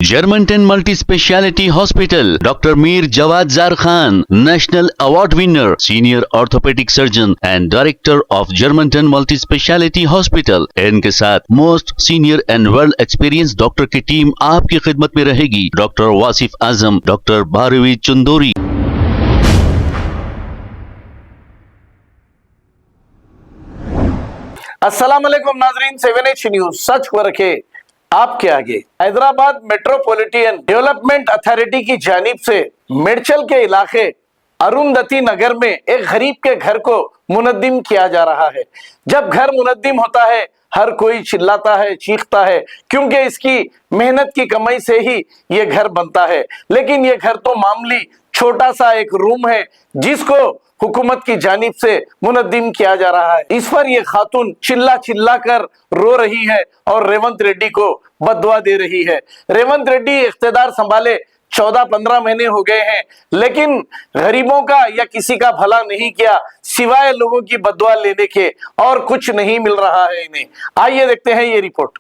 Germantown Multi Speciality Hospital, Dr. Mir Jawad Zar Khan, National Award winner, Senior Orthopedic Surgeon and Director of Germantown Multi Speciality Hospital। इनके साथ most senior and world experience doctor की team आपकी खिदमत में रहेगी। Doctor Wasif Azam, doctor Bharvi Chandori. अस्सलाम वालेकुम नाजरीन, 7H न्यूज सच को रखे आपके आगे। हैदराबाद मेट्रोपॉलिटन डेवलपमेंट अथॉरिटी की जानिब से मेडचल के इलाके अरुंधति नगर में एक गरीब के घर को मुनद्दिम किया जा रहा है। जब घर मुनद्दिम होता है हर कोई चिल्लाता है, चीखता है, क्योंकि इसकी मेहनत की कमाई से ही ये घर बनता है। लेकिन ये घर तो मामूली छोटा सा एक रूम है जिसको हुकूमत की जानिब से मुनद्दिम किया जा रहा है। इस पर यह खातून चिल्ला चिल्ला कर रो रही है और रेवंत रेड्डी को बददुआ दे रही है। रेवंत रेड्डी इख्तियार संभाले 14-15 महीने हो गए हैं, लेकिन गरीबों का या किसी का भला नहीं किया सिवाय लोगों की बददुआ लेने के, और कुछ नहीं मिल रहा है इन्हें। आइए देखते हैं ये report.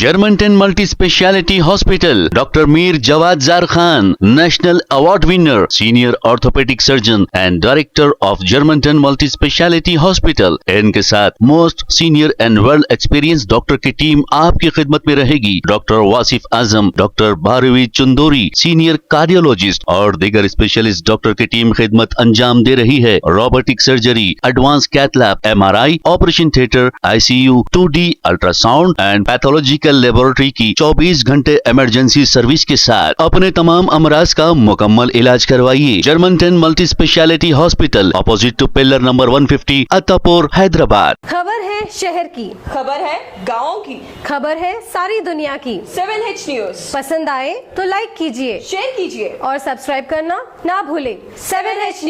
Germantown Multi Speciality Hospital, Dr. Mir Jawad Zar Khan, National Award winner, Senior Orthopedic Surgeon and Director of Germantown Multi Speciality Hospital। इनके साथ most senior and world experience doctor की टीम आपकी खिदमत में रहेगी। Doctor Wasif Azam, doctor Bharvi Chandori, senior cardiologist और दीगर specialist doctor की टीम खिदमत अंजाम दे रही है। Robotic surgery, advance cath lab, MRI, operation theatre, ICU, 2D ultrasound and pathological laboratory की 24 घंटे इमरजेंसी सर्विस के साथ अपने तमाम अमराज का मुकम्मल इलाज करवाइए। Germanten multi speciality hospital, opposite to pillar number 150, Attapur, Hyderabad. खबर है शहर की, खबर है गाँव की, खबर है सारी दुनिया की। 7H न्यूज पसंद आए तो लाइक कीजिए, शेयर कीजिए और सब्सक्राइब करना ना भूलें। 7H news.